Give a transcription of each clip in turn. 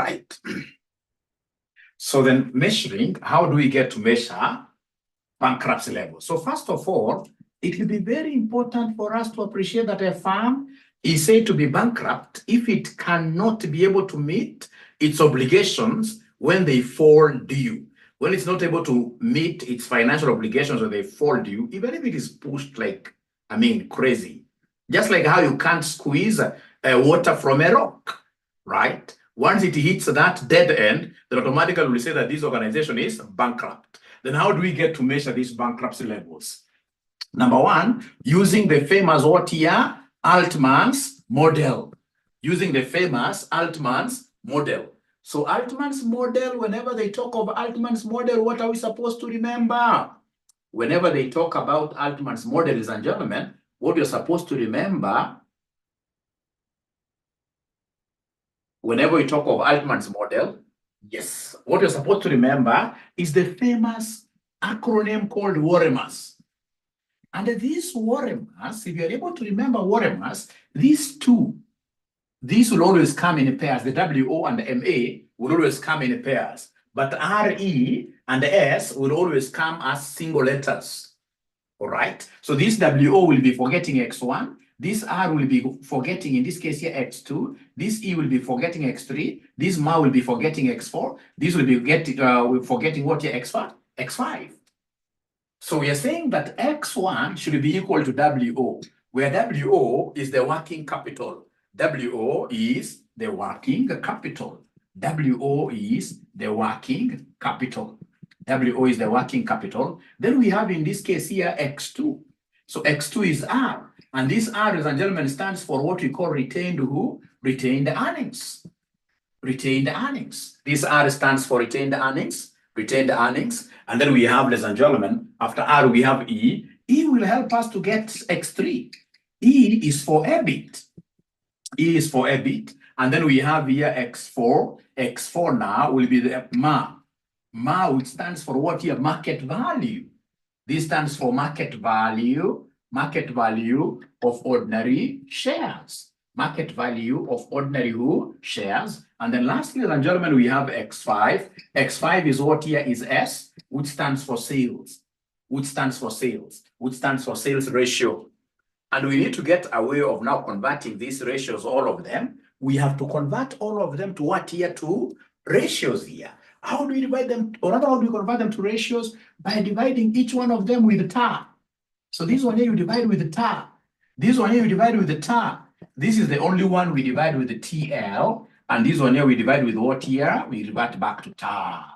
right. So then measuring, how do we get to measure bankruptcy level? So first of all, it will be very important for us to appreciate that a firm is said to be bankrupt if it cannot be able to meet its obligations when they fall due. When it's not able to meet its financial obligations when they fall due, even if it is pushed like, crazy. Just like how you can't squeeze water from a rock, right? Once it hits that dead end, then automatically we say that this organization is bankrupt. Then how do we get to measure these bankruptcy levels? Number one, using the famous what here? Altman's model. Using the famous Altman's model. So Altman's model, whenever they talk of Altman's model, what are we supposed to remember? Whenever they talk about Altman's model, ladies and gentlemen, what you're supposed to remember, whenever we talk of Altman's model, yes, what you're supposed to remember is the famous acronym called WAREMAS. And these WAREMAS, if you're able to remember WAREMAS, these will always come in pairs. The WO and the MA will always come in pairs. But RE and the S will always come as single letters. All right? So this WO will be forgetting X1. This R will be forgetting, in this case here, X2. This E will be forgetting X3. This MA will be forgetting X4. This will be forgetting what here, X5? X5. So we are saying that X1 should be equal to WO, where WO is the working capital. WO is the working capital. WO is the working capital. WO is the working capital. Then we have in this case here X2. So X2 is R. And this R, ladies and gentlemen, stands for what we call retained who? Retained earnings. Retained earnings. This R stands for retained earnings. Retained earnings. And then we have, ladies and gentlemen, after R we have E. E will help us to get X3. E is for EBIT. E is for EBIT. And then we have here X4. X4 now will be the MA. MA, which stands for what here? Market value. This stands for market value of ordinary shares. Market value of ordinary who? Shares. And then lastly, ladies and gentlemen, we have X5. X5 is what here is S, which stands for sales. Which stands for sales. Which stands for sales ratio. And we need to get a way of now converting these ratios, all of them. We have to convert all of them to what here? To ratios here. How do we divide them? Or rather, how do we convert them to ratios? By dividing each one of them with the TAR. So this one here you divide with the TAR. This one here you divide with the TAR. This is the only one we divide with the TL. And this one here we divide with what here? We revert back to TAR.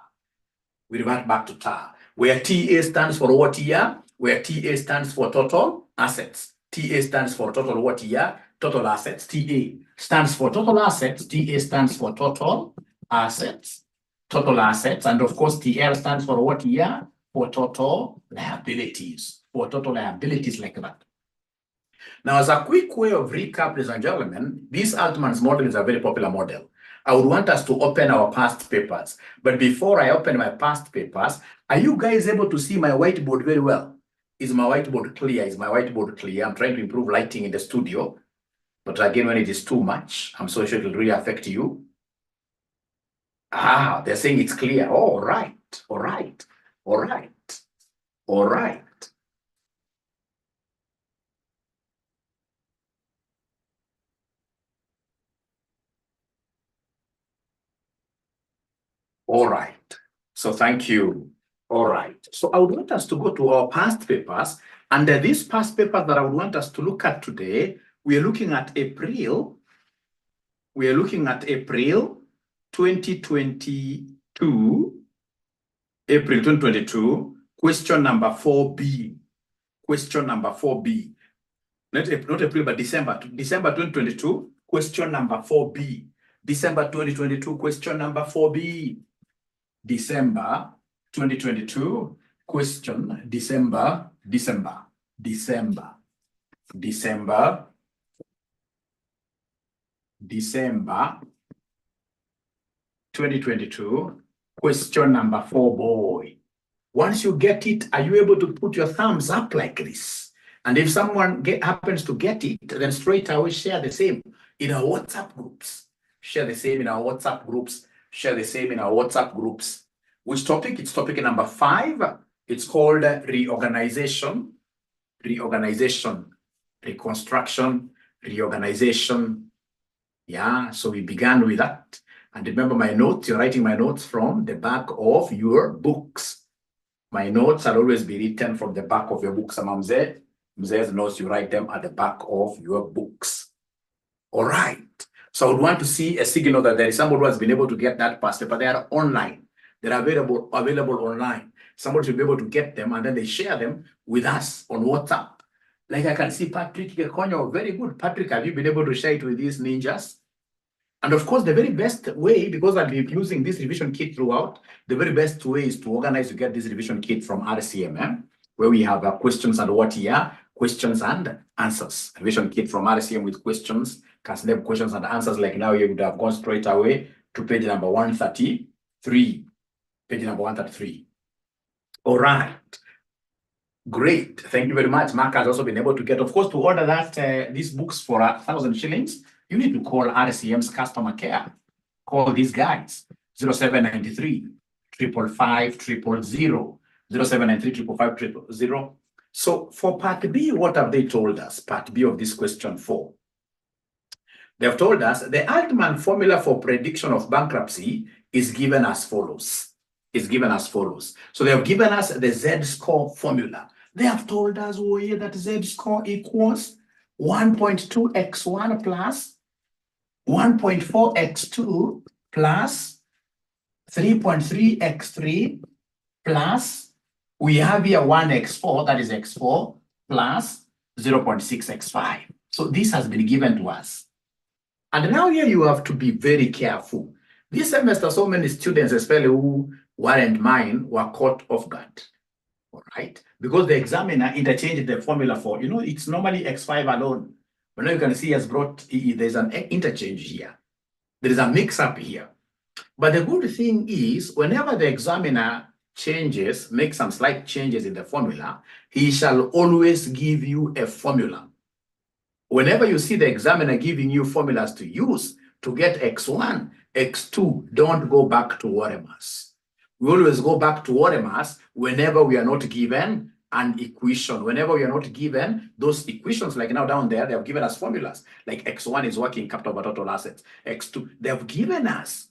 We revert back to TAR. Where TA stands for what here? Where TA stands for total assets. TA stands for total what here? Total assets. TA stands for total assets. TA stands for total assets. Total assets. And of course, TL stands for what here? For total liabilities. For total liabilities like that. Now, as a quick way of recap, ladies and gentlemen, this Altman's model is a very popular model. I would want us to open our past papers. But before I open my past papers, are you guys able to see my whiteboard very well? Is my whiteboard clear? Is my whiteboard clear? I'm trying to improve lighting in the studio. But again, when it is too much, I'm so sure it will really affect you. Ah, they're saying it's clear. Oh, all right. All right. All right. All right. All right. So thank you. All right. So I would want us to go to our past papers. And these past papers that I would want us to look at today, we are looking at April. We are looking at April 2022. April 2022. Question number 4B. Question number 4B. Not April, but December. December 2022. Question number 4B. December 2022. Question number 4B. December 2022, question December 2022, question number 4, boy. Once you get it, are you able to put your thumbs up like this? And if someone happens to get it, then straight away share the same in our WhatsApp groups. Share the same in our WhatsApp groups. share the same in our WhatsApp groups. Which topic? It's topic number 5. It's called reorganization, reconstruction, reorganization. Yeah, so we began with that. And remember my notes, you're writing my notes from the back of your books. My notes will always be written from the back of your books. Mzee's notes, you write them at the back of your books. All right. So I would want to see a signal that there is somebody who has been able to get that past paper. They are online. They're available online. Somebody should be able to get them, and then they share them with us on WhatsApp. Like I can see Patrick Gekonyo, very good. Patrick, have you been able to share it with these ninjas? And of course, the very best way, because I'll be using this revision kit throughout, the very best way is to organize to get this revision kit from RCM, where we have questions and what here, questions and answers. Revision kit from RCM with questions, consider questions and answers. Like now, you would have gone straight away to page number 133. Page number 133. All right. Great. Thank you very much. Mark has also been able to get, of course, to order that these books for 1,000 shillings. You need to call RCM's customer care. Call these guys, 0793 555 000, 0793 555 000. So for part B, what have they told us? Part B of this question 4. They have told us the Altman formula for prediction of bankruptcy is given as follows. So they have given us the Z-score formula. They have told us that Z-score equals 1.2x1 plus 1.4x2 plus 3.3x3 plus, we have here 1x4, that is x4, plus 0.6x5. So this has been given to us. And now here you have to be very careful. This semester, so many students, especially who weren't mine, were caught off guard. All right? Because the examiner interchanged the formula for, it's normally x5 alone. But now you can see has brought, there's an interchange here. There is a mix-up here. But the good thing is, whenever the examiner makes some slight changes in the formula, he shall always give you a formula. Whenever you see the examiner giving you formulas to use to get x1, x2, don't go back to Waremas. We always go back to Waremas whenever we are not given an equation. Whenever we are not given those equations, like now down there, they have given us formulas, like x1 is working capital over total assets, x2, they have given us.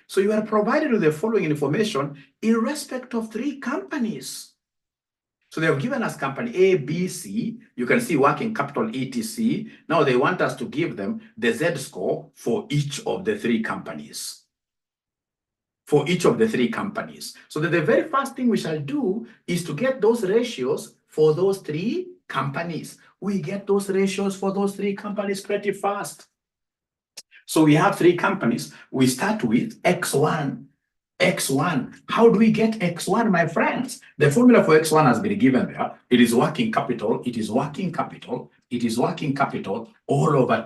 So you are provided with the following information in respect of 3 companies. So they have given us company A, B, C. You can see working capital ETC. Now they want us to give them the Z-score for each of the 3 companies. For each of the 3 companies. So that the very first thing we shall do is to get those ratios for those 3 companies. We get those ratios for those 3 companies pretty fast. So we have 3 companies. We start with X1. X1. How do we get X1, my friends? The formula for X1 has been given there. It is working capital. It is working capital. It is working capital all over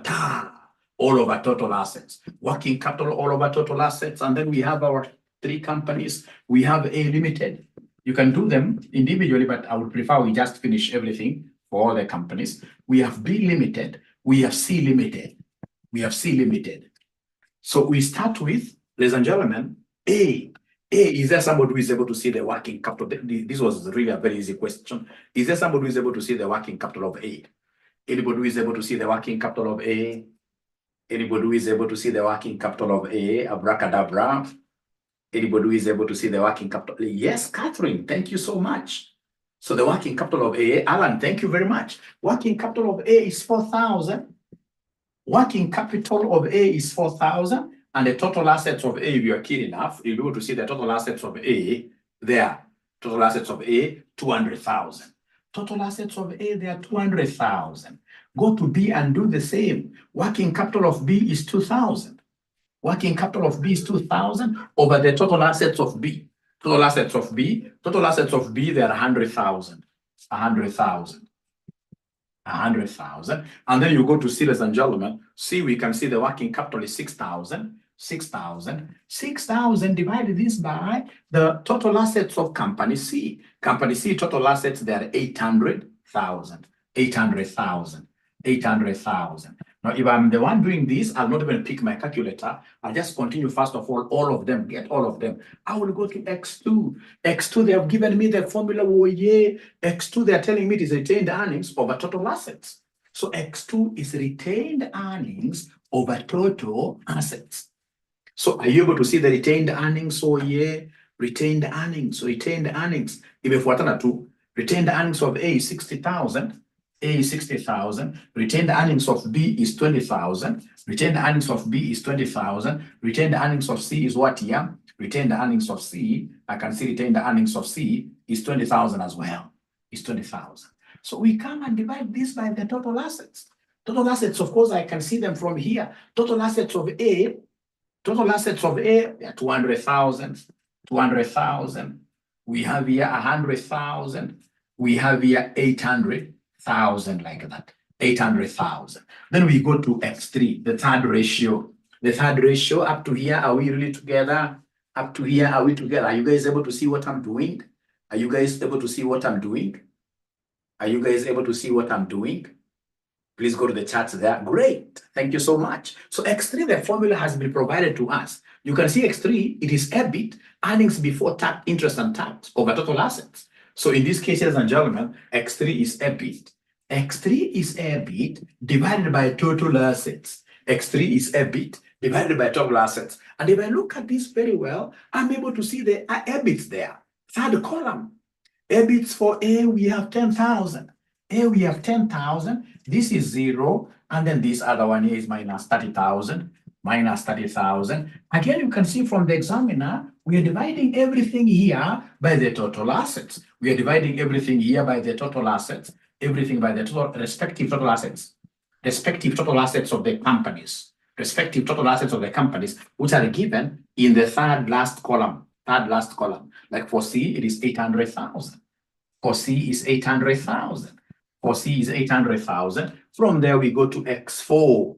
total assets. Working capital all over total assets. And then we have our 3 companies. We have A Limited. You can do them individually, but I would prefer we just finish everything for all the companies. We have B Limited. We have C Limited. We have C Limited. So we start with, ladies and gentlemen, A. Is there somebody who is able to see the working capital? This was really a very easy question. Is there somebody who is able to see the working capital of A? Anybody who is able to see the working capital of A? Anybody who is able to see the working capital of A? Abracadabra. Anybody who is able to see the working capital? Yes, Catherine, thank you so much. So the working capital of A, Alan, thank you very much. Working capital of A is 4,000. Working capital of A is 4,000. And the total assets of A, if you are keen enough, you'll be able to see the total assets of A there. Total assets of A, 200,000. Total assets of A, they are 200,000. Go to B and do the same. Working capital of B is 2,000. Working capital of B is 2,000 over the total assets of B. Total assets of B, they are 100,000. 100,000. 100,000. And then you go to C, ladies and gentlemen. C, we can see the working capital is 6,000. 6,000. 6,000 divided this by the total assets of company C. Company C total assets, they are 800,000. 800,000. 800,000. Now, if I'm the one doing this, I'll not even pick my calculator. I'll just continue, first of all of them, get all of them. I will go to X2. X2, they have given me the formula, oh yeah. X2, they're telling me it is retained earnings over total assets. So X2 is retained earnings over total assets. So are you able to see the retained earnings? Oh yeah, retained earnings, retained earnings. Imefuatana tu, retained earnings of A is 60,000. A is 60,000. Retained earnings of B is 20,000. Retained earnings of B is 20,000. Retained earnings of C is what here? Retained earnings of C, I can see retained earnings of C is 20,000 as well. Is 20,000. So we come and divide this by the total assets. Total assets, of course, I can see them from here. Total assets of A, total assets of A, 200,000, 200,000. We have here 100,000. We have here 800,000 like that, 800,000. Then we go to X3, the third ratio. The third ratio up to here, are we really together? Up to here, are we together? Are you guys able to see what I'm doing? Are you guys able to see what I'm doing? Are you guys able to see what I'm doing? Please go to the charts there. Great. Thank you so much. So X3, the formula has been provided to us. You can see X3, it is EBIT, earnings before tax, interest and tax over total assets. So in this case, ladies and gentlemen, X3 is EBIT. X3 is EBIT divided by total assets. X3 is EBIT divided by total assets. And if I look at this very well, I'm able to see the EBITs there. Third column. EBITs for A, we have 10,000. A, we have 10,000. This is 0. And then this other one here is minus 30,000. Minus 30,000. Again, you can see from the examiner, we are dividing everything here by the total assets. We are dividing everything here by the total assets. Everything by the total, respective total assets. Respective total assets of the companies. Respective total assets of the companies, which are given in the third last column. Third last column. Like for C, it is 800,000. For C is 800,000. For C is 800,000. From there, we go to X4.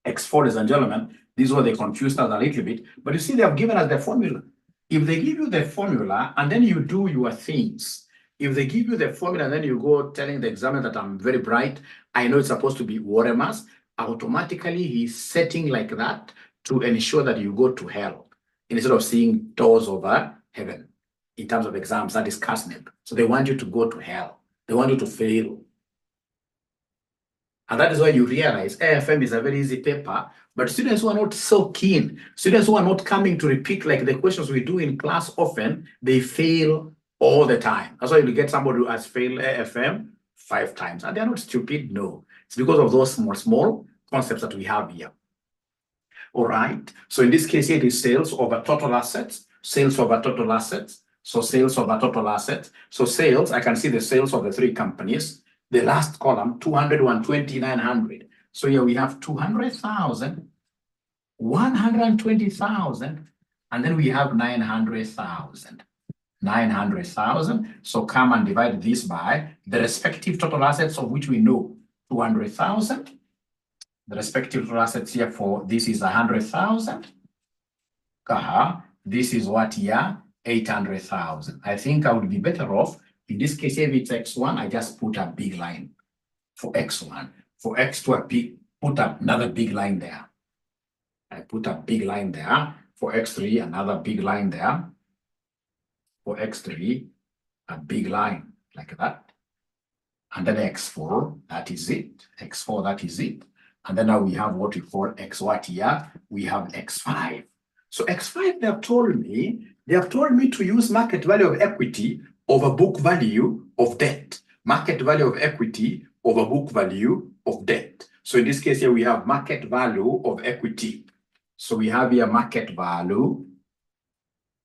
X4, ladies and gentlemen, this is where they confused us a little bit. But you see, they have given us the formula. If they give you the formula and then you do your things, if they give you the formula and then you go telling the examiner that I'm very bright, I know it's supposed to be Waremas, automatically he's setting like that to ensure that you go to hell instead of seeing doors over heaven. In terms of exams, that is CASNEP. So they want you to go to hell. They want you to fail. And that is why you realize AFM is a very easy paper, but students who are not so keen, students who are not coming to repeat like the questions we do in class often, they fail all the time. That's why you get somebody who has failed AFM 5 times. And they're not stupid, no. It's because of those small concepts that we have here. All right. So in this case, here it is sales over total assets, sales over total assets. So sales over total assets. So sales, I can see the sales of the 3 companies. The last column, 220,900. So here we have 200,000, 120,000, and then we have 900,000. 900,000. So come and divide this by the respective total assets of which we know 200,000. The respective total assets here for this is 100,000. This is what here? 800,000. I think I would be better off. In this case, if it's X1, I just put a big line for X1. For X2, I put another big line there. I put a big line there. For X3, another big line there. For X3, a big line like that. And then X4, that is it. X4, that is it. And then now we have what we call X what here? We have X5. So X5, they have told me to use market value of equity over book value of debt. Market value of equity over book value of debt. So in this case here, we have market value of equity. So we have here market value.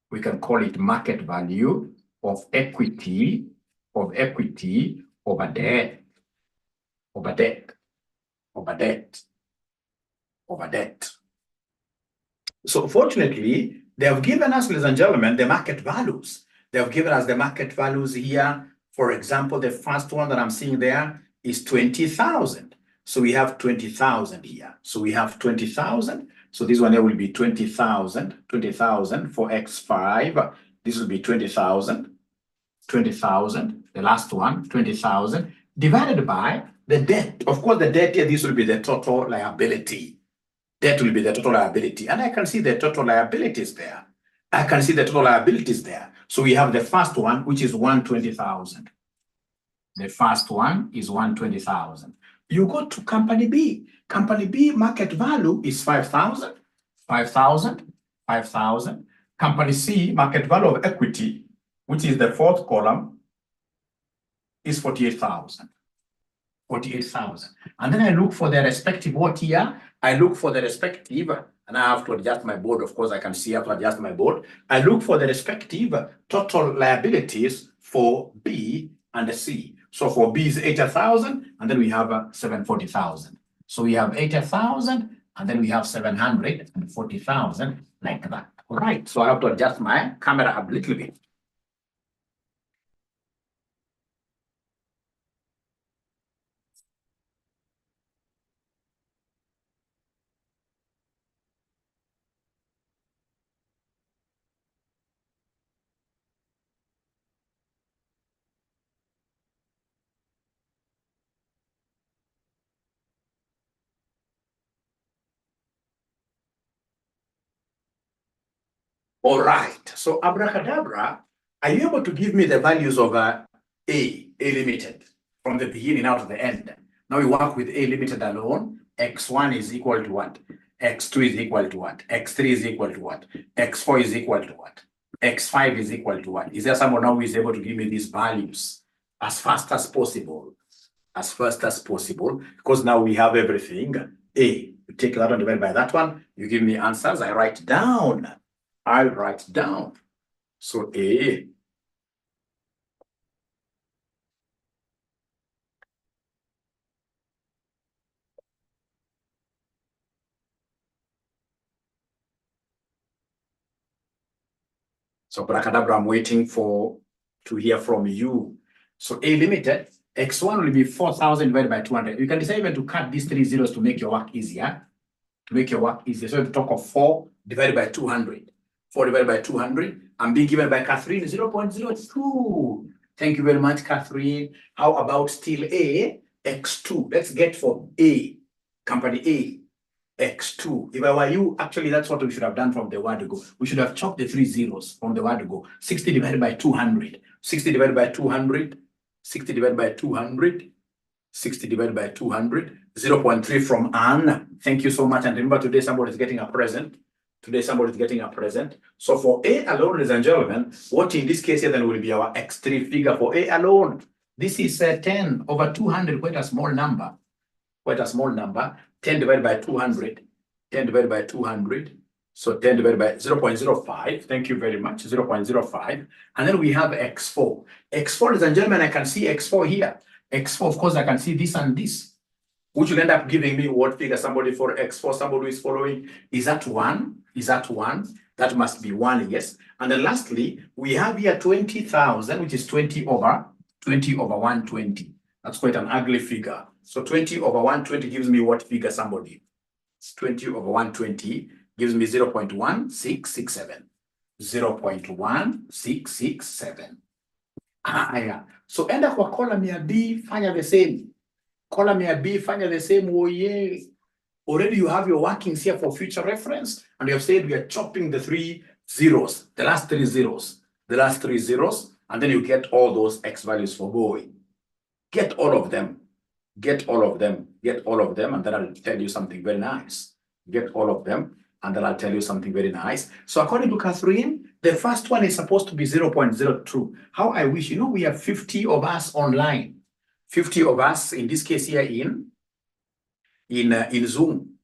We can call it market value of equity over debt, over debt, over debt, over debt. So fortunately, they have given us, ladies and gentlemen, the market values. They have given us the market values here. For example, the first one that I'm seeing there is 20,000. So we have 20,000 here. So we have 20,000. So this one here will be 20,000, 20,000 for X5. This will be 20,000, 20,000. The last one, 20,000. divided by the debt. Of course, the debt here, this will be the total liability. Debt will be the total liability. And I can see the total liabilities there. I can see the total liabilities there. So we have the first one, which is 120,000. The first one is 120,000. You go to company B. Company B market value is 5,000, 5,000, 5,000. Company C market value of equity, which is the fourth column, is 48,000. 48,000. And then I look for the respective what here? I look for the respective, and I have to adjust my board. Of course, I can see I have to adjust my board. I look for the respective total liabilities for B and C. So for B is 80,000, and then we have 740,000. So we have 80,000, and then we have 740,000, like that. All right. So I have to adjust my camera a little bit. All right. So abracadabra, are you able to give me the values of A limited, from the beginning out to the end? Now we work with A limited alone. X1 is equal to what? X2 is equal to what? X3 is equal to what? X4 is equal to what? X5 is equal to what? Is there someone now who is able to give me these values as fast as possible? As fast as possible, because now we have everything. A, you take that one divided by that one, you give me answers, I write down. I'll write down. So A. So Bracadabra, I'm waiting to hear from you. So A limited, X1 will be 4,000 divided by 200. You can decide even to cut these 3 zeros to make your work easier. To make your work easier. So if you talk of 4 divided by 200. 4 divided by 200. I'm being given by Catherine 0.02. Thank you very much, Catherine. How about still A? X2. Let's get for A. Company A. X2. If I were you, actually, that's what we should have done from the word go. We should have chopped the 3 zeros from the word go. 60 divided by 200. 60 divided by 200. 60 divided by 200. 60 divided by 200. 0.3 from Anne. Thank you so much. And remember, today somebody is getting a present. Today somebody is getting a present. So for A alone, ladies and gentlemen, what in this case here then will be our X3 figure for A alone. This is 10 over 200, quite a small number. Quite a small number. 10 divided by 200. 10 divided by 200. So 10 divided by 0.05. Thank you very much. 0.05. And then we have X4. X4, ladies and gentlemen, I can see X4 here. X4, of course, I can see this and this, which will end up giving me what figure? Somebody for X4, somebody who is following. Is that 1? Is that 1? That must be 1, yes. And then lastly, we have here 20,000, which is 20 over 120. That's quite an ugly figure. So 20 over 120 gives me what figure, somebody? It's 20 over 120 gives me 0.1667. 0.1667. Yeah. So enda kwa column ya B, fanya the same. Column ya B, fanya the same. Oh yeah. Already you have your workings here for future reference. And you have said we are chopping the 3 zeros, the last 3 zeros. The last 3 zeros. And then you get all those X values for boy. Get all of them. Get all of them. Get all of them. And then I'll tell you something very nice. Get all of them. And then I'll tell you something very nice. So according to Catherine, the first one is supposed to be 0.02. How I wish, we have 50 of us online. 50 of us, in this case here in Zoom.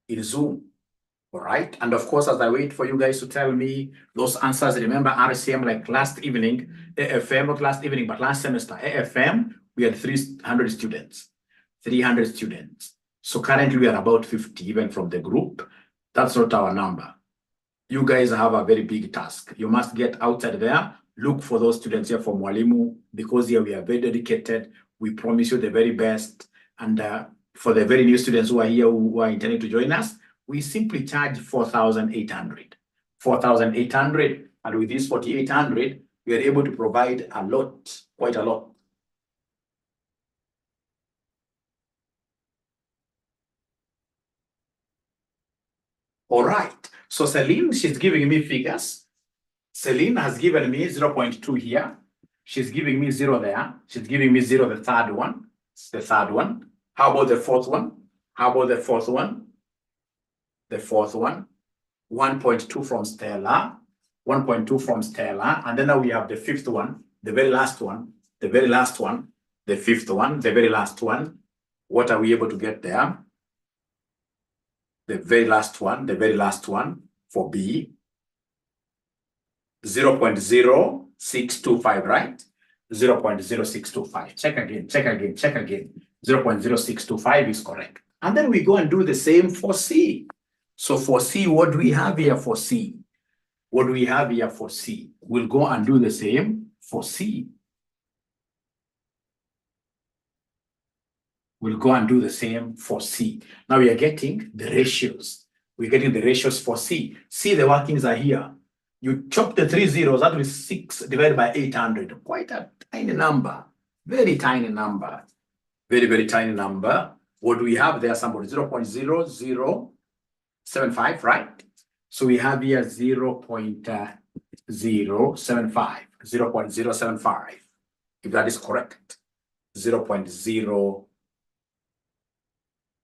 In Zoom. All right. And of course, as I wait for you guys to tell me those answers, remember RCM, like last evening, AFM, not last evening, but last semester, AFM, we had 300 students. 300 students. So currently we are about 50, even from the group. That's not our number. You guys have a very big task. You must get outside there, look for those students here from Mwalimu, because here we are very dedicated. We promise you the very best. And for the very new students who are here, who are intending to join us, we simply charge 4,800. 4,800. And with this 4,800, we are able to provide a lot, quite a lot. All right. So Celine, she's giving me figures. Celine has given me 0.2 here. She's giving me 0 there. She's giving me 0 the third one. The third one. How about the fourth one? How about the fourth one? The fourth one. 1.2 from Stella. 1.2 from Stella. And then now we have the fifth one, the very last one, the very last one, the fifth one, the very last one. What are we able to get there? The very last one for B. 0.0625, right? 0.0625. Check again. 0.0625 is correct. And then we go and do the same for C. So for C, what do we have here for C? What do we have here for C? We'll go and do the same for C. We'll go and do the same for C. Now we are getting the ratios. We're getting the ratios for C. C, the workings are here. You chop the 3 zeros, that will be 6 divided by 800. Quite a tiny number. Very tiny number. Very, very tiny number. What do we have there? Somebody 0.0075, right? So we have here 0.075. 0.075. If that is correct. 0.0.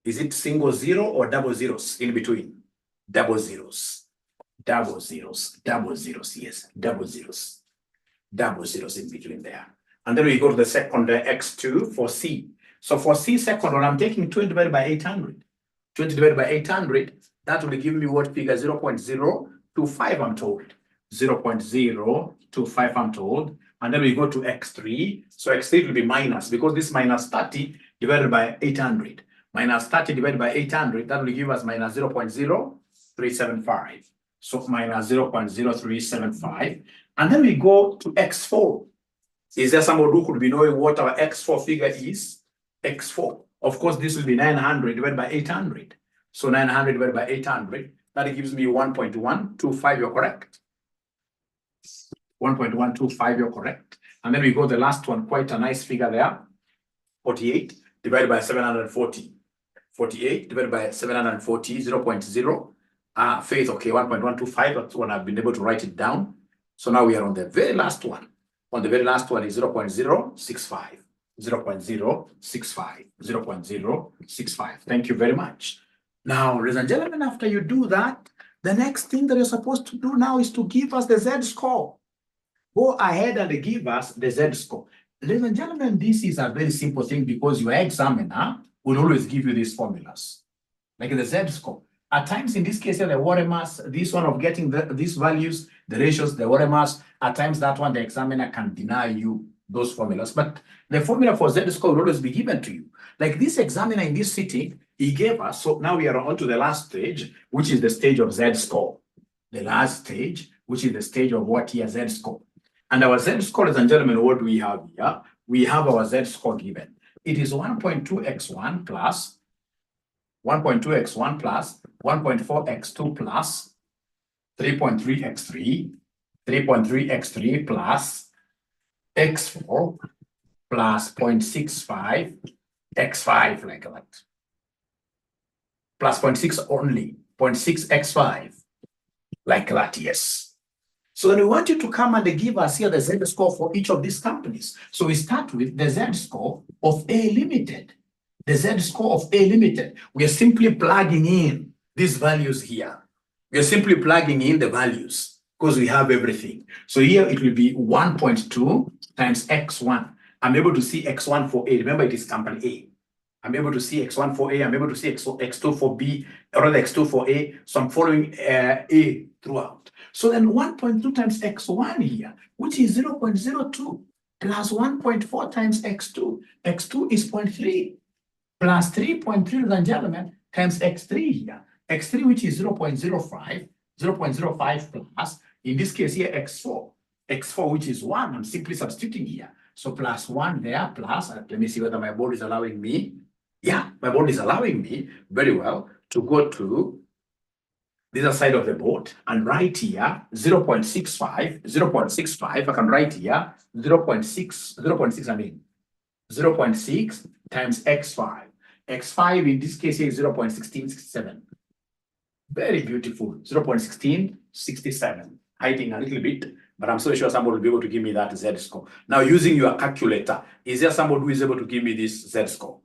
Is it single zero or double zeros in between? Double zeros. Double zeros, yes, double zeros in between there. And then we go to the second x2 for C. So for C second one, I'm taking 20 divided by 800. 20 divided by 800, that will give me what figure? 0.025, I'm told. 0.025, I'm told. And then we go to x3. So x3 will be minus, because this minus 30 divided by 800. Minus 30 divided by 800, that will give us minus 0.0375. So minus 0.0375. And then we go to x4. Is there somebody who could be knowing what our x4 figure is? X4. Of course, this will be 900 divided by 800. So 900 divided by 800, that gives me 1.125, you're correct. 1.125, you're correct. And then we go to the last one, quite a nice figure there. 48 divided by 740. 48 divided by 740, 0.0. Faith, okay, 1.125, that's when I've been able to write it down. So now we are on the very last one. On the very last one is 0.065. 0.065. 0.065. Thank you very much. Now, ladies and gentlemen, after you do that, the next thing that you're supposed to do now is to give us the Z-score. Go ahead and give us the Z-score. Ladies and gentlemen, this is a very simple thing because your examiner will always give you these formulas, like the Z-score. At times, in this case, the water mass, this one of getting these values, the ratios, the water mass, at times that one, the examiner can deny you those formulas. But the formula for Z-score will always be given to you. Like this examiner in this sitting, he gave us, so now we are on to the last stage, which is the stage of Z-score. The last stage, which is the stage of what here, Z-score. And our Z-score, ladies and gentlemen, what do we have here? We have our Z-score given. It is 1.2x1 plus 1.2x1 plus 1.4x2 plus 3.3x3, 3.3x3 plus x4 plus 0.65 x5, like that. Plus 0.6 only, 0.6 x5, like that, yes. So then we want you to come and give us here the Z-score for each of these companies. So we start with the Z-score of A Limited. The Z-score of A Limited. We are simply plugging in these values here. We are simply plugging in the values because we have everything. So here it will be 1.2 times x1. I'm able to see x1 for A. Remember, it is company A. I'm able to see x1 for A. I'm able to see x2 for B, or rather x2 for A. So I'm following A throughout. So then 1.2 times x1 here, which is 0.02, plus 1.4 times x2. x2 is 0.3, plus 3.3, ladies and gentlemen, times x3 here. x3, which is 0.05, 0.05 plus, in this case here, x4. x4, which is 1, I'm simply substituting here. So plus 1 there, plus, let me see whether my board is allowing me. Yeah, my board is allowing me very well to go to this side of the board and write here 0.65, 0.65. I can write here 0.6 times x5. x5 in this case is 0.1667. Very beautiful. 0.1667. Hiding a little bit, but I'm so sure somebody will be able to give me that Z-score. Now, using your calculator, is there somebody who is able to give me this Z-score?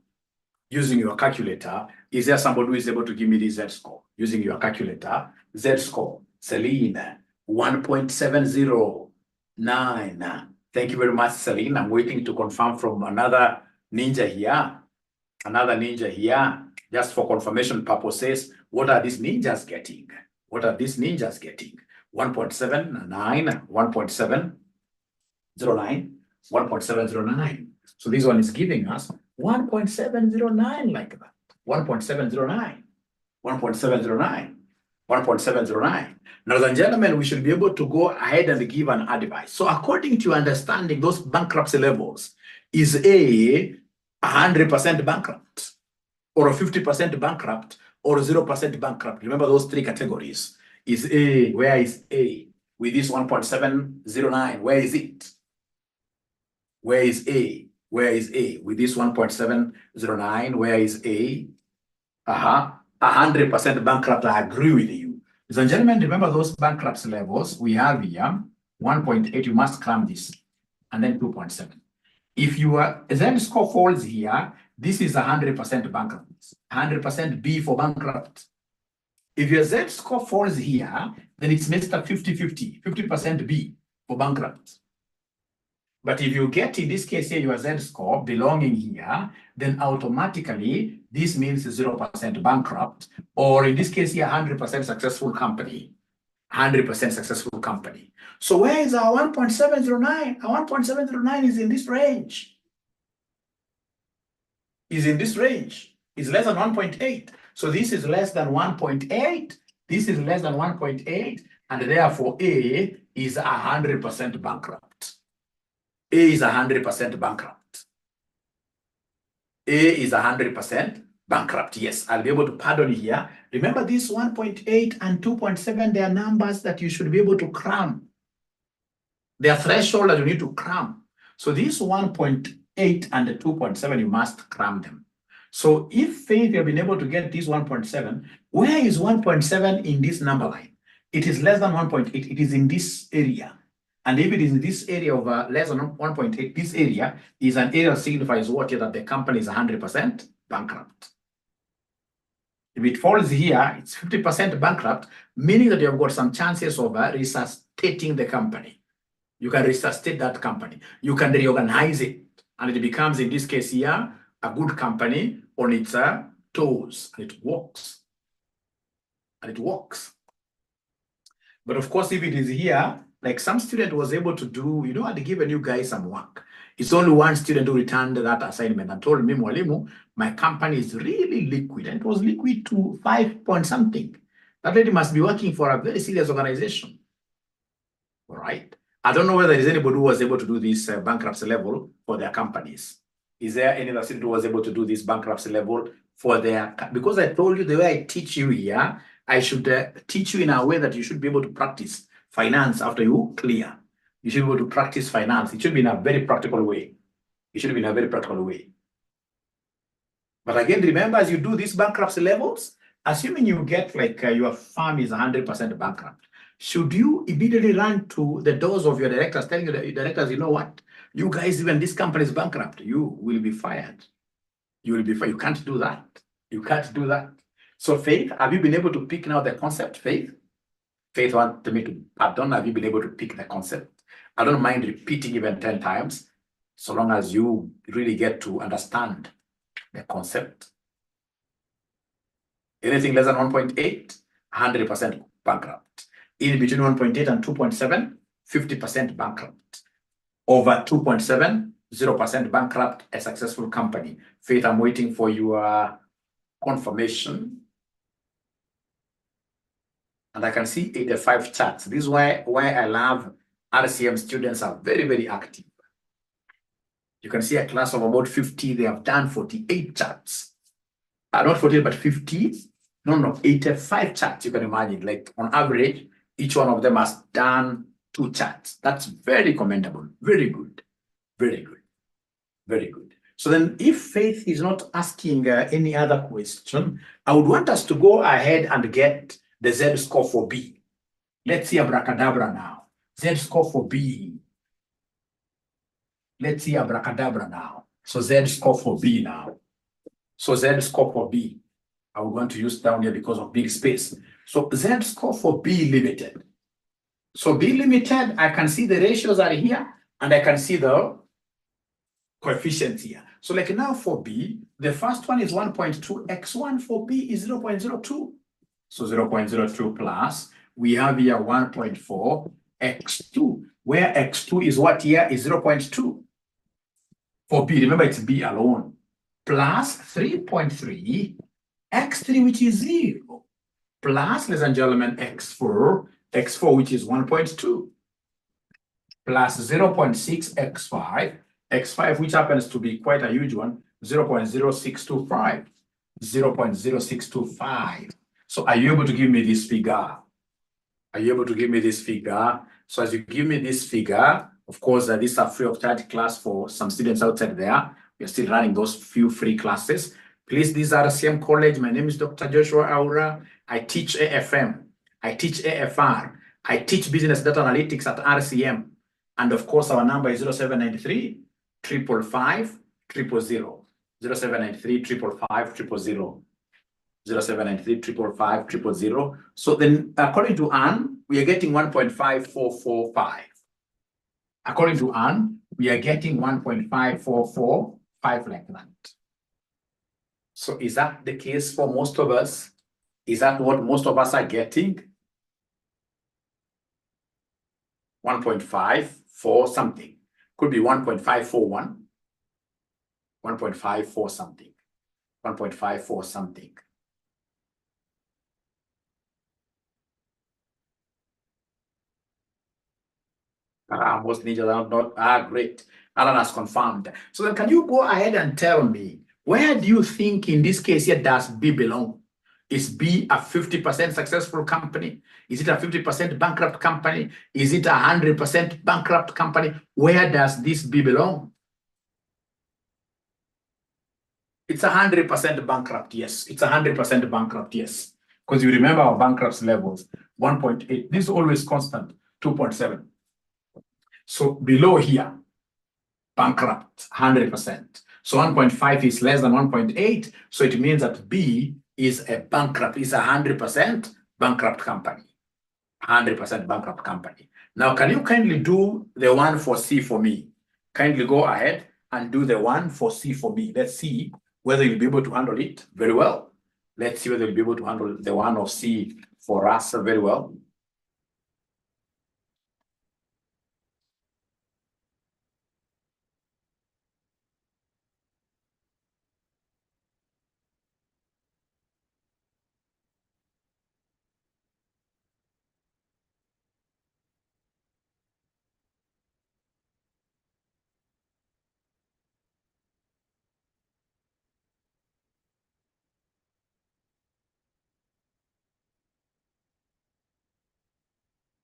Using your calculator, is there somebody who is able to give me this Z-score? Using your calculator, Z-score, Celine, 1.709. Thank you very much, Celine. I'm waiting to confirm from another ninja here. Another ninja here, just for confirmation purposes. What are these ninjas getting? What are these ninjas getting? 1.79, 1.709, 1.709. So this one is giving us 1.709 like that. 1.709, 1.709, 1.709. Ladies and gentlemen, we should be able to go ahead and give an advice. So according to your understanding, those bankruptcy levels is a 100% bankrupt, or a 50% bankrupt, or 0% bankrupt. Remember those three categories. Is A, where is A? With this 1.709, where is it? Where is A? Where is A? With this 1.709, where is A? 100% bankrupt, I agree with you. Ladies and gentlemen, remember those bankruptcy levels we have here, 1.8, you must cram this, and then 2.7. If your Z-score falls here, this is 100% bankrupt, 100% B for bankrupt. If your Z-score falls here, then it's Mr. 50-50, 50% B for bankrupt. But if you get, in this case here, your Z-score belonging here, then automatically this means 0% bankrupt, or in this case here, 100% successful company, 100% successful company. So where is our 1.709? Our 1.709 is in this range. Is in this range. Is less than 1.8. So this is less than 1.8. This is less than 1.8. And therefore A is 100% bankrupt. A is 100% bankrupt. A is 100% bankrupt. Yes, I'll be able to pardon here. Remember this 1.8 and 2.7, they are numbers that you should be able to cram. They are threshold that you need to cram. So this 1.8 and the 2.7, you must cram them. So if Faith, you have been able to get this 1.7, where is 1.7 in this number line? It is less than 1.8. It is in this area. And if it is in this area of less than 1.8, this area is an area that signifies what? That the company is 100% bankrupt. If it falls here, it's 50% bankrupt, meaning that you have got some chances of resuscitating the company. You can resuscitate that company. You can reorganize it, and it becomes, in this case here, a good company on its toes, and it works. And it works. But of course, if it is here, like some student was able to do, I'd given you guys some work. It's only one student who returned that assignment and told me, Mwalimu, my company is really liquid. And it was liquid to 5 point something. That lady must be working for a very serious organization. All right. I don't know whether there's anybody who was able to do this bankruptcy level for their companies. Is there any other student who was able to do this bankruptcy level for their, because I told you the way I teach you here, I should teach you in a way that you should be able to practice finance after you clear. You should be able to practice finance. It should be in a very practical way. It should be in a very practical way. But again, remember, as you do these bankruptcy levels, assuming you get like your firm is 100% bankrupt, should you immediately run to the doors of your directors, telling your directors, you know what, you guys, even this company is bankrupt, you will be fired. You will be fired. You can't do that. You can't do that. So Faith, have you been able to pick now the concept, Faith? Faith wanted me to pardon. Have you been able to pick the concept? I don't mind repeating even 10 times, so long as you really get to understand the concept. Anything less than 1.8, 100% bankrupt. In between 1.8 and 2.7, 50% bankrupt. Over 2.7, 0% bankrupt, a successful company. Faith, I'm waiting for your confirmation. And I can see 85 charts. This is why I love RCM students are very, very active. You can see a class of about 50, they have done 48 charts. Not 48, but 50. No, 85 charts, you can imagine. Like on average, each one of them has done 2 charts. That's very commendable. Very good. Very good. Very good. So then if Faith is not asking any other question, I would want us to go ahead and get the z-score for B. Let's see abracadabra now. Z-score for B. Let's see abracadabra now. So z-score for B now. So z-score for B. I'm going to use down here because of big space. So z-score for B limited. So B limited, I can see the ratios are here, and I can see the coefficients here. So like now for B, the first one is 1.2, x1 for B is 0.02. So 0.02 plus, we have here 1.4, x2, where x2 is what here is 0.2. For B, remember it's B alone, plus 3.3, x3 which is 0, plus, ladies and gentlemen, x4 which is 1.2, plus 0.6 x5, x5 which happens to be quite a huge one, 0.0625, 0.0625. So are you able to give me this figure? Are you able to give me this figure? So as you give me this figure, of course, this is a free of charge class for some students outside there. We're still running those few free classes. Please, this is RCM College. My name is Dr. Joshua Aura. I teach AFM. I teach AFR. I teach business data analytics at RCM. And of course, our number is 0793 555 000. 0793 555 000. 0793 555 000. So then, according to Anne, we are getting 1.5445. According to Anne, we are getting 1.5445 like that. So is that the case for most of us? Is that what most of us are getting? 1.54 something. Could be 1.541. 1.54 something. 1.54 something. Most ninjas are not. Great. Alan has confirmed. So then can you go ahead and tell me, where do you think in this case here does B belong? Is B a 50% successful company? Is it a 50% bankrupt company? Is it a 100% bankrupt company? Where does this B belong? It's 100% bankrupt, yes. It's 100% bankrupt, yes. Because you remember our bankruptcy levels, 1.8. This is always constant, 2.7. So below here, bankrupt, 100%. So 1.5 is less than 1.8. So it means that B is a bankrupt, is a 100% bankrupt company. 100% bankrupt company. Now, can you kindly do the one for C for me? Kindly go ahead and do the one for C for me. Let's see whether you'll be able to handle it very well. Let's see whether you'll be able to handle the one of C for us very well.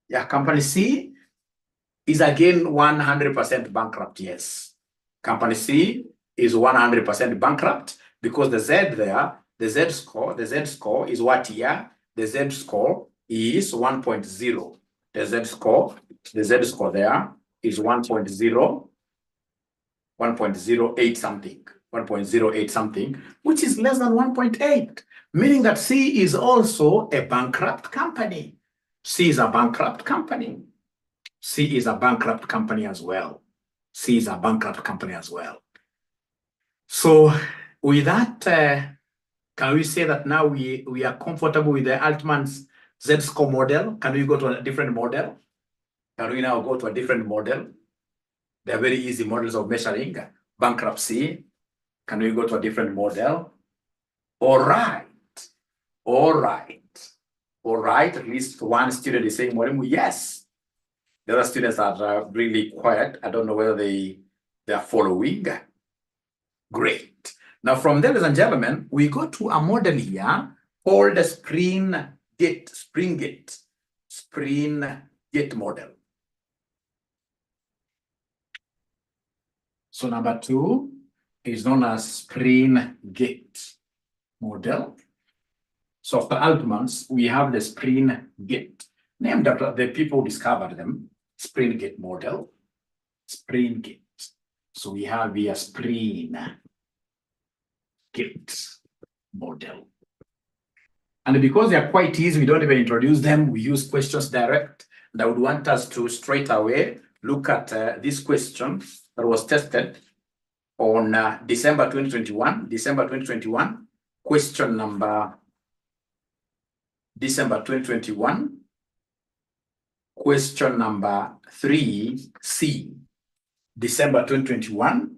Yeah, company C is again 100% bankrupt, yes. Company C is 100% bankrupt because the Z there, the Z score is what here? The Z score is 1.0. The Z score there is 1.0, 1.08 something, 1.08 something, which is less than 1.8, meaning that C is also a bankrupt company. C is a bankrupt company. C is a bankrupt company as well. C is a bankrupt company as well. So with that, can we say that now we are comfortable with the Altman's Z-score model? Can we go to a different model? Can we now go to a different model? They are very easy models of measuring bankruptcy. Can we go to a different model? All right. All right. All right. At least one student is saying, yes. The other students are really quiet. I don't know whether they are following. Great. Now from there, ladies and gentlemen, we go to a model here called the Springate model. So number 2 is known as Springate model. So after Altmans, we have the Spring-Gate, named after the people who discovered them. Spring-Gate model, Spring-Gate. So we have here Spring-Gate model. And because they are quite easy, we don't even introduce them. We use questions direct. And I would want us to straight away look at this question that was tested on December 2021, question number December 2021, question number 3C, December 2021,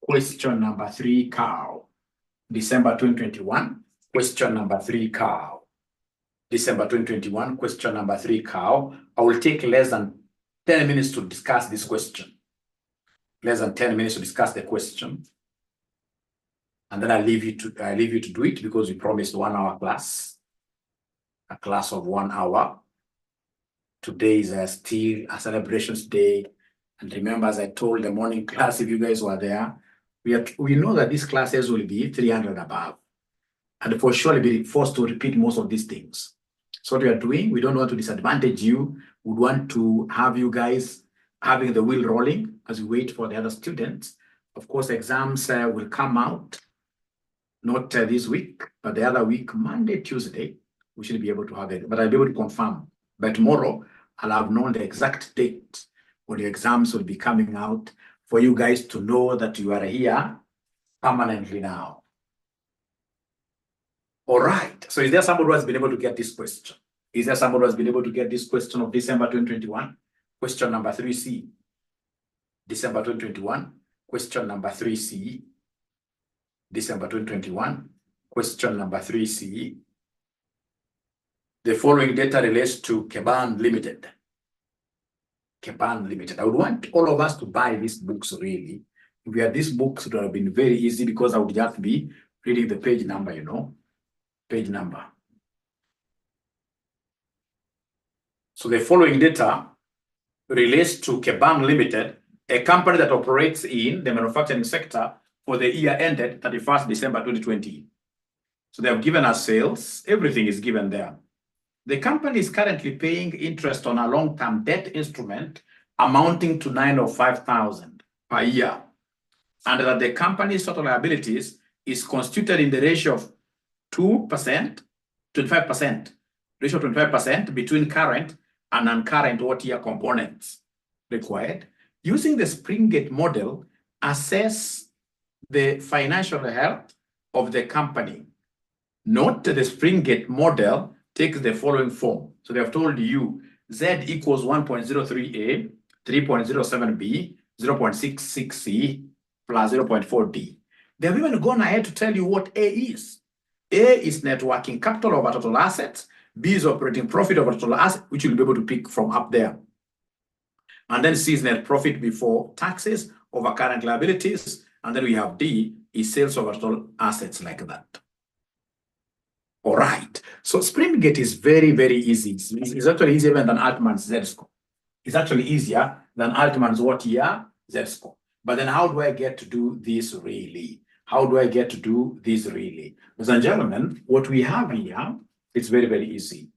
question number 3 cow, December 2021, question number 3 cow, December 2021, question number 3 cow. I will take less than 10 minutes to discuss this question. Less than 10 minutes to discuss the question. And then I leave you to do it because we promised 1 hour class, a class of 1 hour. Today is still a celebrations day. And remember, as I told the morning class, if you guys were there, we know that these classes will be 300 above. And for sure, be forced to repeat most of these things. So what we are doing, we don't want to disadvantage you. We want to have you guys having the wheel rolling as we wait for the other students. Of course, exams will come out, not this week, but the other week, Monday, Tuesday, we should be able to have it. But I'll be able to confirm by tomorrow. I'll have known the exact date when the exams will be coming out for you guys to know that you are here permanently now. All right. So is there somebody who has been able to get this question? Is there somebody who has been able to get this question of December 2021? Question number 3C. December 2021. Question number 3C. December 2021. Question number 3C. The following data relates to Keban Limited. Keban Limited. I would want all of us to buy these books really. If we had these books, it would have been very easy because I would just be reading the page number, you know. Page number. So the following data relates to Keban Limited, a company that operates in the manufacturing sector for the year ended 31st December 2020. So they have given us sales. Everything is given there. The company is currently paying interest on a long-term debt instrument amounting to 905,000 per year, and that the company's total liabilities is constituted in the ratio of 2%, 25%, ratio 25% between current and non-current what-year components required. Using the Spring-Gate model, assess the financial health of the company. Note the Spring-Gate model takes the following form. So they have told you Z equals 1.03A, 3.07B, 0.66C, plus 0.4D. They have even gone ahead to tell you what A is. A is net working capital over total assets. B is operating profit over total assets, which you'll be able to pick from up there. And then C is net profit before taxes over current liabilities. And then we have D is sales over total assets like that. All right. So Spring-Gate is very, very easy. It's actually easier than Altman's Z-score. It's actually easier than Altman's what year Z-score. But then how do I get to do this really? How do I get to do this really? Ladies and gentlemen, what we have here is very, very easy.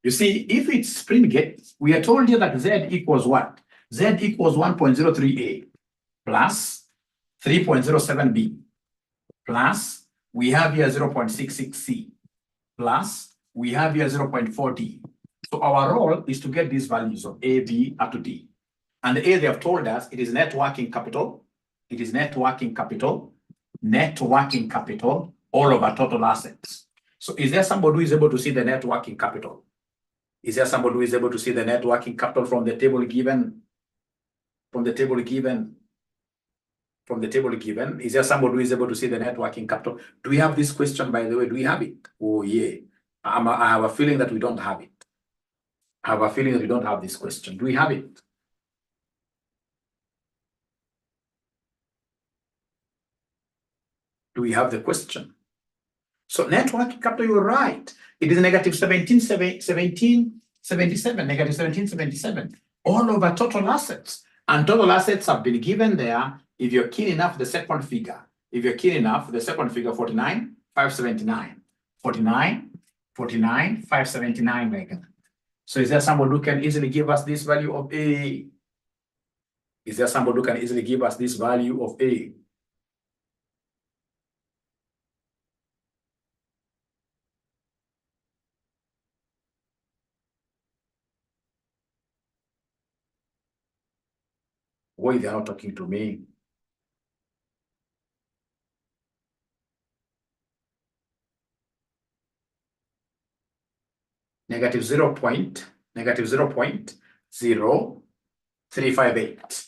You see, if it's Spring-Gate, we are told here that Z equals what? Z equals 1.03A plus 3.07B plus we have here 0.66C plus we have here 0.4D. So our role is to get these values of A, B up to D. And the A, they have told us it is net working capital. It is net working capital, all over total assets. So is there somebody who is able to see the net working capital? Is there somebody who is able to see the net working capital from the table given? From the table given? From the table given? Is there somebody who is able to see the net working capital? Do we have this question, by the way? Do we have it? Oh, yeah. I have a feeling that we don't have it. I have a feeling that we don't have this question. Do we have it? Do we have the question? So net working capital, you're right. It is negative 1777, negative 1777, all over total assets. And total assets have been given there. If you're keen enough, the second figure if you're keen enough, the second figure, 49, 579. 49, 49, 579 like that. So is there someone who can easily give us this value of A? Is there someone who can easily give us this value of A? Why they are not talking to me? Negative 0.0358.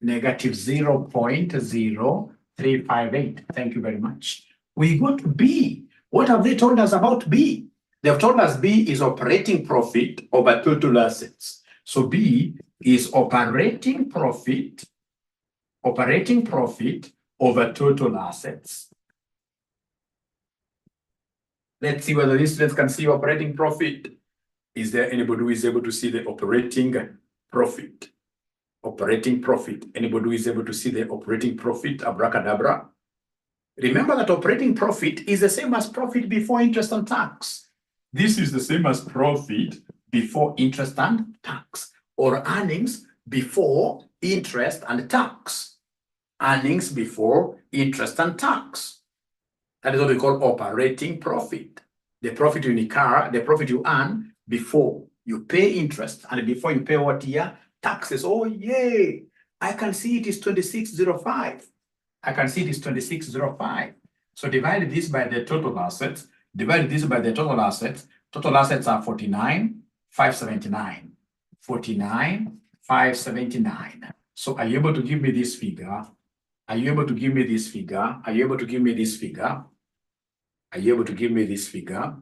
Negative 0.0358. Thank you very much. We go to B. What have they told us about B? They've told us B is operating profit over total assets. So B is operating profit over total assets. Let's see whether these students can see operating profit. Is there anybody who is able to see the operating profit? Operating profit. Anybody who is able to see the operating profit? Abracadabra. Remember that operating profit is the same as profit before interest and tax. This is the same as profit before interest and tax, or earnings before interest and tax. Earnings before interest and tax. That is what we call operating profit. The profit you incur, the profit you earn before you pay interest and before you pay what year? Taxes. Oh, yay. I can see it is 2605. I can see it is 2605. So divide this by the total assets. Divide this by the total assets. Total assets are 49,579. 49,579. So are you able to give me this figure? Are you able to give me this figure? Are you able to give me this figure? Are you able to give me this figure?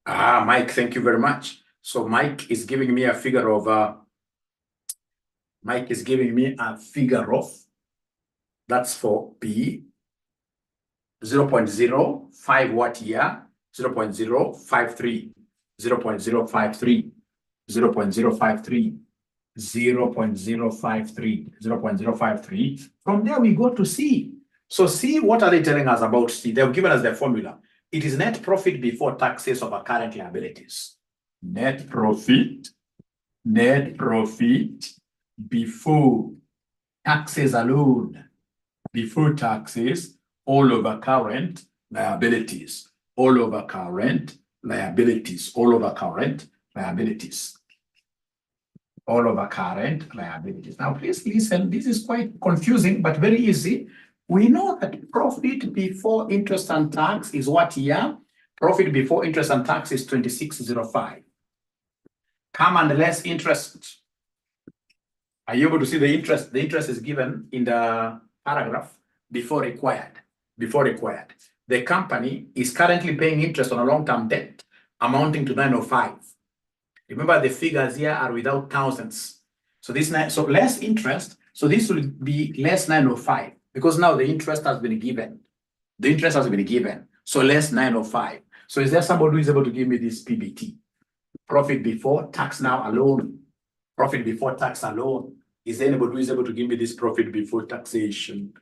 Ah, Mike, thank you very much. So Mike is giving me a figure of, that's for B, 0.05 what year? 0.053, 0.053, 0.053, 0.053, 0.053. From there we go to C. So C, what are they telling us about C? They've given us the formula. It is net profit before taxes over current liabilities. Net profit before taxes alone. Before taxes, all over current liabilities. All over current liabilities. All over current liabilities. All over current liabilities. Now, please listen. This is quite confusing, but very easy. We know that profit before interest and tax is what year? Profit before interest and tax is 2605. Come and less interest. Are you able to see the interest? The interest is given in the paragraph before required. Before required. The company is currently paying interest on a long-term debt amounting to 905. Remember, the figures here are without thousands. So less interest. So this will be less 905 because now the interest has been given. The interest has been given. So less 905. So is there somebody who is able to give me this PBT? Profit before tax now alone. Profit before tax alone. Is there anybody who is able to give me this profit before taxation?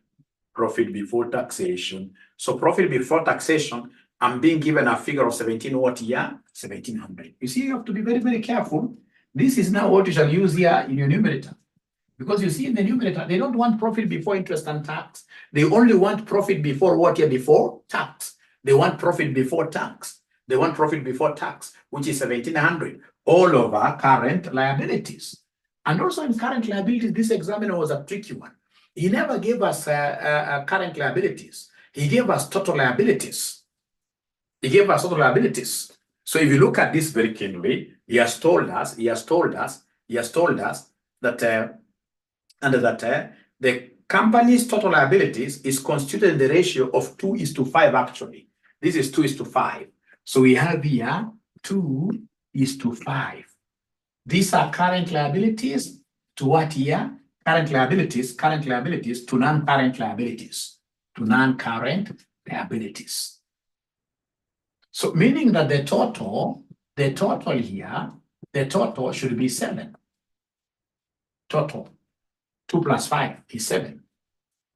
Profit before taxation. So profit before taxation, I'm being given a figure of 17 what year? 1700. You see, you have to be very, very careful. This is now what you shall use here in your numerator. Because you see in the numerator, they don't want profit before interest and tax. They only want profit before what year? Before tax. They want profit before tax. They want profit before tax, which is 1700, all over current liabilities. And also in current liabilities, this examiner was a tricky one. He never gave us current liabilities. He gave us total liabilities. He gave us total liabilities. So if you look at this very keenly, he has told us that the company's total liabilities is constituted in the ratio of 2:5 actually. This is 2:5. So we have here 2:5. These are current liabilities to what here? Current liabilities to non-current liabilities. To non-current liabilities. So meaning that the total here, the total should be 7. Total. 2 plus 5 is 7.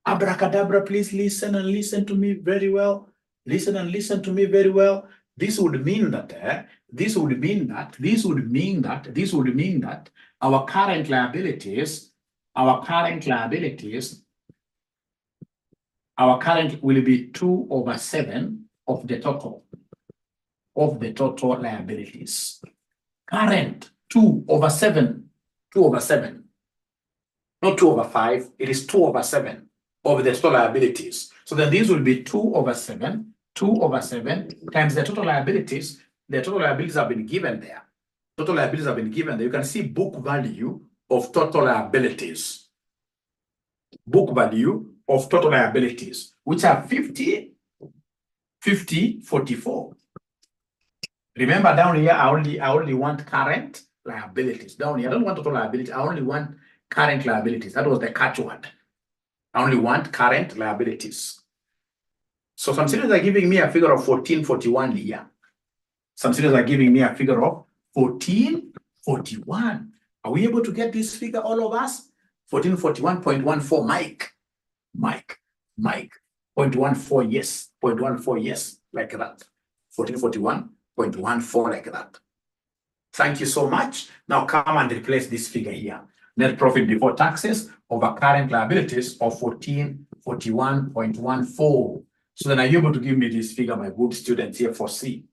Abracadabra, please listen and listen to me very well. Listen and listen to me very well. This would mean that, our current liabilities will be 2/7 of the total liabilities. Current 2/7, not 2/5, it is 2/7 of the total liabilities. So then these will be 2/7 times the total liabilities. The total liabilities have been given there. Total liabilities have been given there. You can see book value of total liabilities. Book value of total liabilities, which are 50, 44. Remember down here, I only want current liabilities. Down here, I don't want total liabilities. I only want current liabilities. That was the catchword. I only want current liabilities. So some students are giving me a figure of 1441 here. Some students are giving me a figure of 1441. Are we able to get this figure, all of us? 1441.14, Mike. 0.14, yes. 0.14, yes, like that. 1441.14, like that. Thank you so much. Now come and replace this figure here. Net profit before taxes over current liabilities of 1441.14. So then are you able to give me this figure, my good students here for C?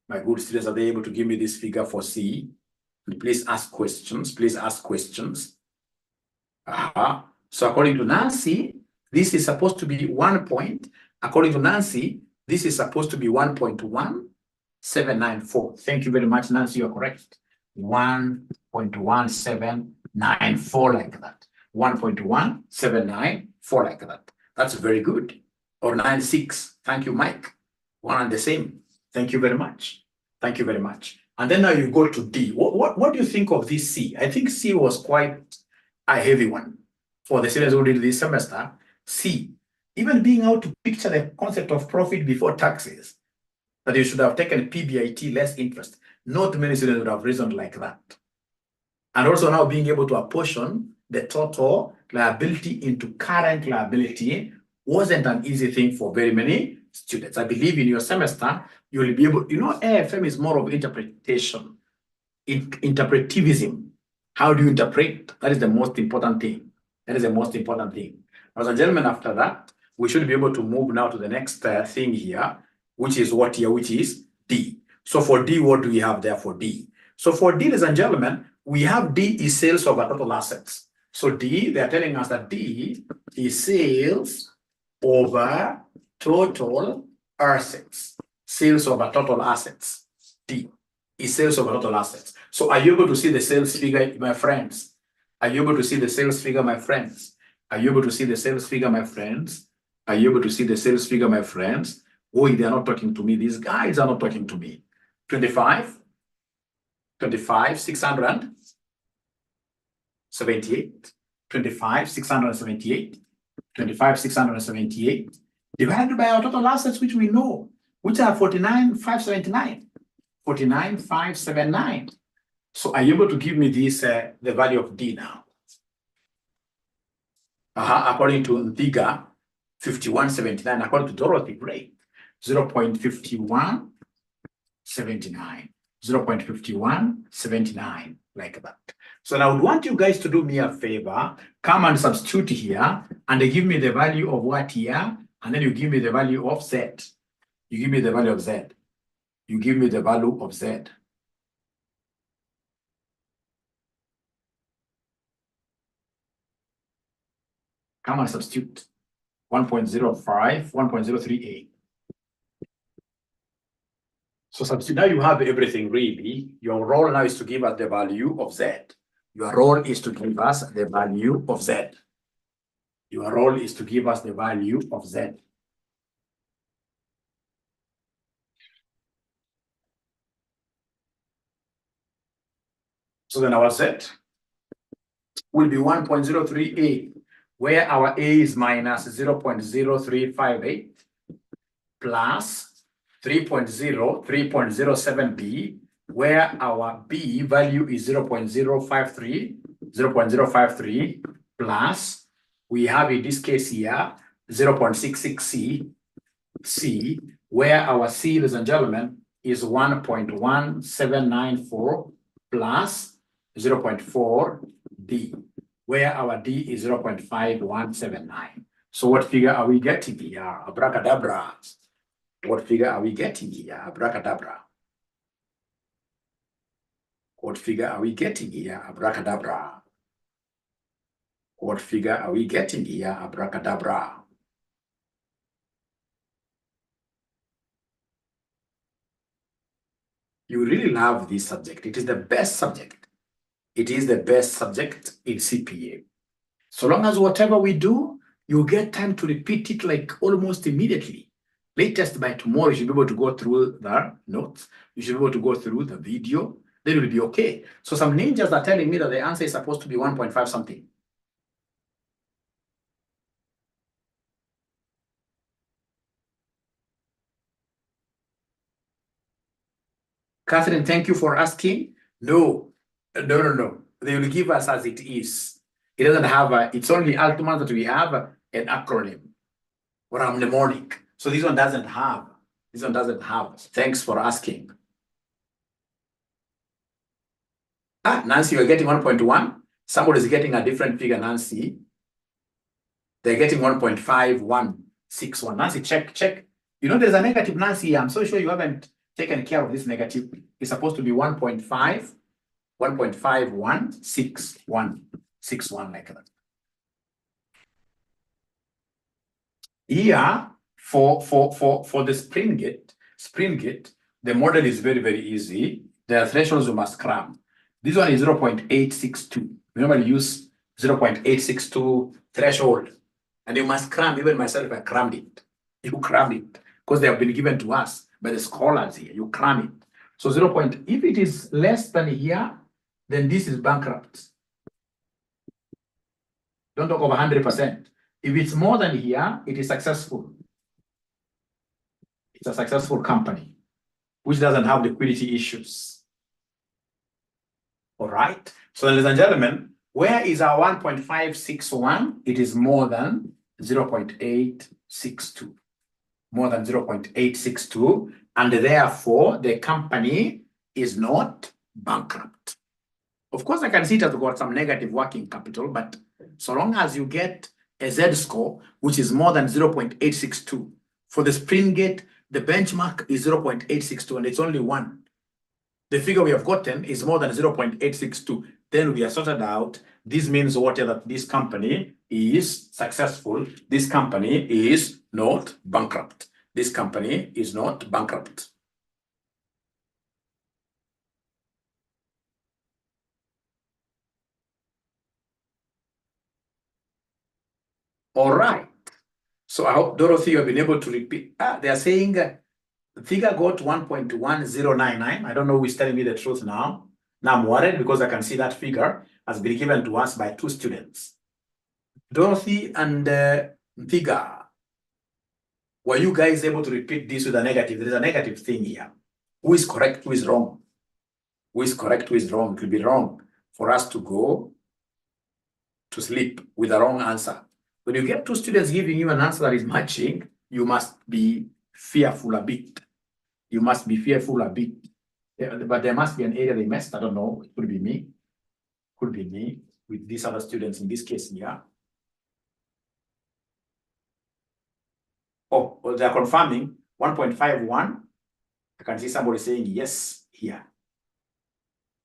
My good students, are they able to give me this figure for C? Please ask questions. So according to Nancy, this is supposed to be 1 point. According to Nancy, this is supposed to be 1.1794. Thank you very much, Nancy. You're correct. 1.1794, like that. 1.1794, like that. That's very good. Or 96. Thank you, Mike. One and the same. Thank you very much. And then now you go to D. What do you think of this C? I think C was quite a heavy one for the students who did this semester. C, even being able to picture the concept of profit before taxes, that you should have taken PBIT less interest. Not many students would have reasoned like that. And also now being able to apportion the total liability into current liability wasn't an easy thing for very many students. I believe in your semester, you will be able, AFM is more of interpretation, interpretivism. How do you interpret? That is the most important thing. Ladies and gentlemen, after that, we should be able to move now to the next thing here, which is what here, which is D. So for D, what do we have there for D? So for D, ladies and gentlemen, we have D is sales over total assets. So D, they are telling us that D is sales over total assets. Sales over total assets. D is sales over total assets. So are you able to see the sales figure, my friends? Are you able to see the sales figure, my friends? Oh, they are not talking to me. These guys are not talking to me. 25, 678, 678, divided by our total assets, which we know, which are 49,579. So are you able to give me this, the value of D now? According to Ndiga, 5179. According to Dorothy, great. 0.5179. 0.5179, like that. So now I would want you guys to do me a favor. Come and substitute here, and they give me the value of what here, and then you give me the value of Z. You give me the value of Z. Come and substitute. 1.05, 1.038. So substitute. Now you have everything really. Your role now is to give us the value of Z. So then our Z will be 1.038, where our A is minus 0.0358 plus 3.07B, where our B value is 0.053 plus we have in this case here 0.66 C, where our C, ladies and gentlemen, is 1.1794 plus 0.4 D, where our D is 0.5179. So what figure are we getting here? Abracadabra. What figure are we getting here? Abracadabra. What figure are we getting here? Abracadabra. What figure are we getting here? Abracadabra. You really love this subject. It is the best subject. It is the best subject in CPA. So long as whatever we do, you get time to repeat it like almost immediately. Latest by tomorrow, you should be able to go through the notes. You should be able to go through the video. Then it will be okay. So some ninjas are telling me that the answer is supposed to be 1.5 something. Catherine, thank you for asking. No. They will give us as it is. It doesn't have it's only Altman that we have an acronym or a mnemonic. So this one doesn't have. This one doesn't have. Thanks for asking. Nancy, you're getting 1.1. Somebody is getting a different figure, Nancy. They're getting 1.5161. Nancy, check. You know, there's a negative, Nancy. I'm so sure you haven't taken care of this negative. It's supposed to be 1.5161 like that. Here, for the Springate, the model is very, very easy. There are thresholds you must cram. This one is 0.862. We normally use 0.862 threshold. And you must cram. Even myself, I crammed it. You cram it because they have been given to us by the scholars here. You cram it. So if it is less than here, then this is bankrupt. Don't talk of 100%. If it's more than here, it is successful. It's a successful company which doesn't have liquidity issues. All right. So, ladies and gentlemen, where is our 1.561? It is more than 0.862. More than 0.862. And therefore, the company is not bankrupt. Of course, I can see it has got some negative working capital, but so long as you get a Z-score, which is more than 0.862. For the Springate, the benchmark is 0.862, and it's only one. The figure we have gotten is more than 0.862. Then we are sorted out. This means what? That this company is successful. This company is not bankrupt. This company is not bankrupt. All right. So I hope, Dorothy, you've been able to repeat. They are saying the figure got 1.1099. I don't know who is telling me the truth now. Now I'm worried because I can see that figure has been given to us by 2 students. Dorothy and Figa, were you guys able to repeat this with a negative? There is a negative thing here. Who is correct? Who is wrong? Who is correct? Who is wrong? It will be wrong for us to go to sleep with a wrong answer. When you get 2 students giving you an answer that is matching, you must be fearful a bit. You must be fearful a bit. But there must be an area they missed. I don't know. It could be me. Could be me with these other students in this case here. Oh, well, they're confirming 1.51. I can see somebody saying yes here.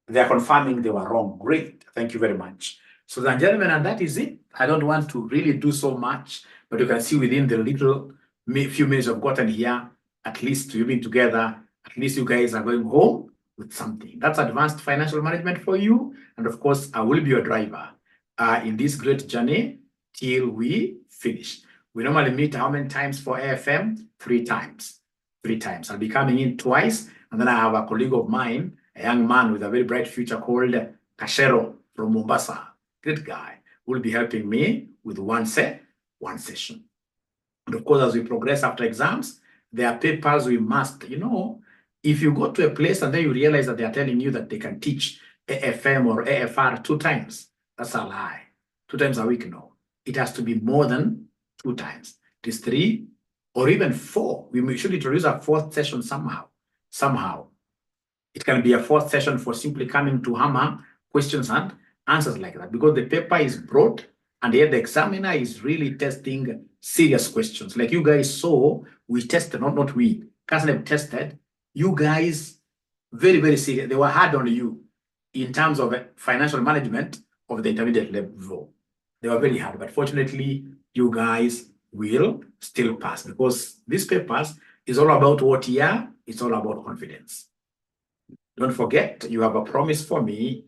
They're confirming they were wrong. Great. Thank you very much. So, then, gentlemen, and that is it. I don't want to really do so much, but you can see within the little few minutes I've gotten here, at least you've been together, at least you guys are going home with something. That's advanced financial management for you. And of course, I will be your driver in this great journey till we finish. We normally meet how many times for AFM? 3 times. 3 times. I'll be coming in twice. And then I have a colleague of mine, a young man with a very bright future called Kashero from Mombasa. Great guy. Will be helping me with one session. And of course, as we progress after exams, there are papers we must, if you go to a place and then you realize that they are telling you that they can teach AFM or AFR 2 times, that's a lie. 2 times a week, no. it has to be more than 2 times. It is 3 or even 4. We should introduce a 4th session somehow. It can be a 4th session for simply coming to hammer questions and answers like that, because the paper is broad and yet the examiner is really testing serious questions. Like you guys saw, we tested, not we, CASNEB tested, you guys very, very serious. They were hard on you in terms of financial management of the intermediate level. They were very hard, but fortunately, you guys will still pass, because these papers is all about what year? It's all about confidence. Don't forget, you have a promise for me.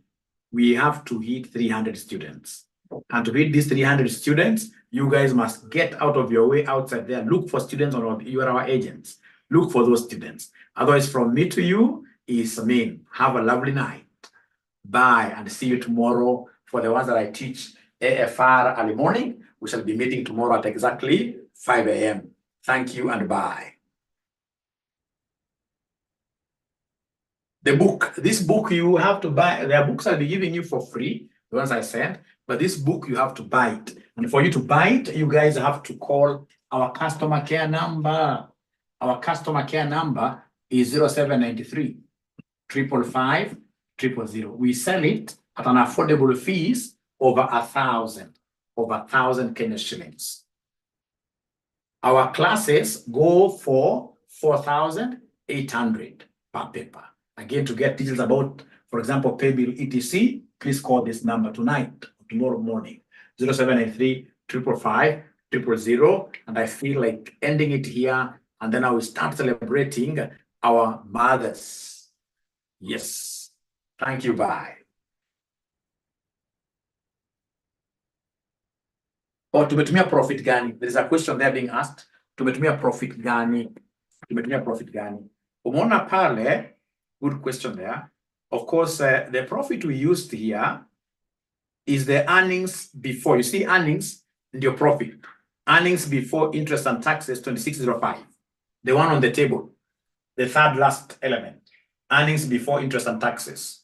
We have to hit 300 students. And to hit these 300 students, you guys must get out of your way outside there. Look for students, or you are our agents. Look for those students. Otherwise, from me to you is Amin. Have a lovely night. Bye, and see you tomorrow. For the ones that I teach AFR early morning, we shall be meeting tomorrow at exactly 5 a.m. Thank you and bye. The book, this book you have to buy. There are books I'll be giving you for free, the ones I sent, but this book you have to buy it. And for you to buy it, you guys have to call our customer care number. Our customer care number is 0793 555 000. We sell it at an affordable fees over 1,000 Kenya shillings. Our classes go for 4,800 per paper. Again, to get details about, for example, pay bill etc., please call this number tonight or tomorrow morning, 0793 555 000. And I feel like ending it here, and then I will start celebrating our mothers. Yes. Thank you. Bye. Or tumetumia profit gani? There is a question there being asked. Tumetumia profit gani? Tumetumia profit gani? Umeona pale, good question there. Of course, the profit we used here is the earnings before. You see earnings and your profit. Earnings before interest and taxes, 2605. The one on the table. The third last element. Earnings before interest and taxes.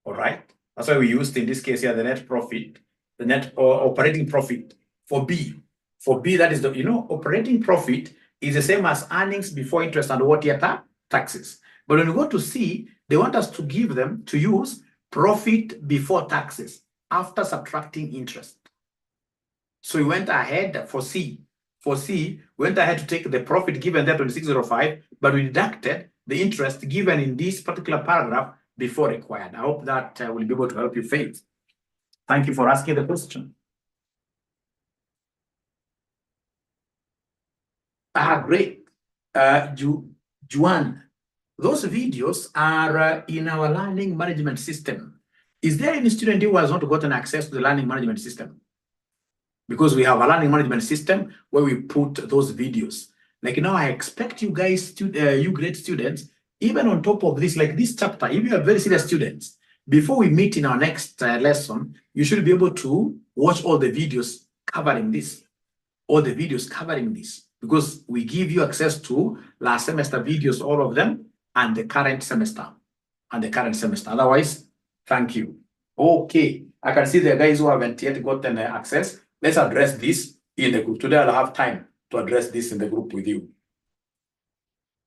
All right. That's why we used in this case here the net profit, the net operating profit for B. For B, that is the, operating profit is the same as earnings before interest and what year? Taxes. But when you go to C, they want us to give them to use profit before taxes after subtracting interest. So we went ahead for C. For C, we went ahead to take the profit given there, 2605, but we deducted the interest given in this particular paragraph before required. I hope that will be able to help you, Faith. Thank you for asking the question. Great. Juan, those videos are in our learning management system. Is there any student who has not gotten access to the learning management system? Because we have a learning management system where we put those videos. Like now, I expect you guys, you great students, even on top of this, like this chapter, if you are very serious students, before we meet in our next lesson, you should be able to watch all the videos covering this, because we give you access to last semester videos, all of them, and the current semester, Otherwise, thank you. Okay, I can see the guys who haven't yet gotten access. Let's address this in the group. Today, I'll have time to address this in the group with you.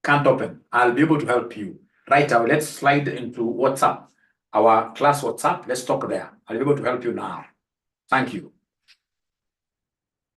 Can't open. I'll be able to help you. Right now, let's slide into WhatsApp. Our class WhatsApp, let's talk there. I'll be able to help you now. Thank you.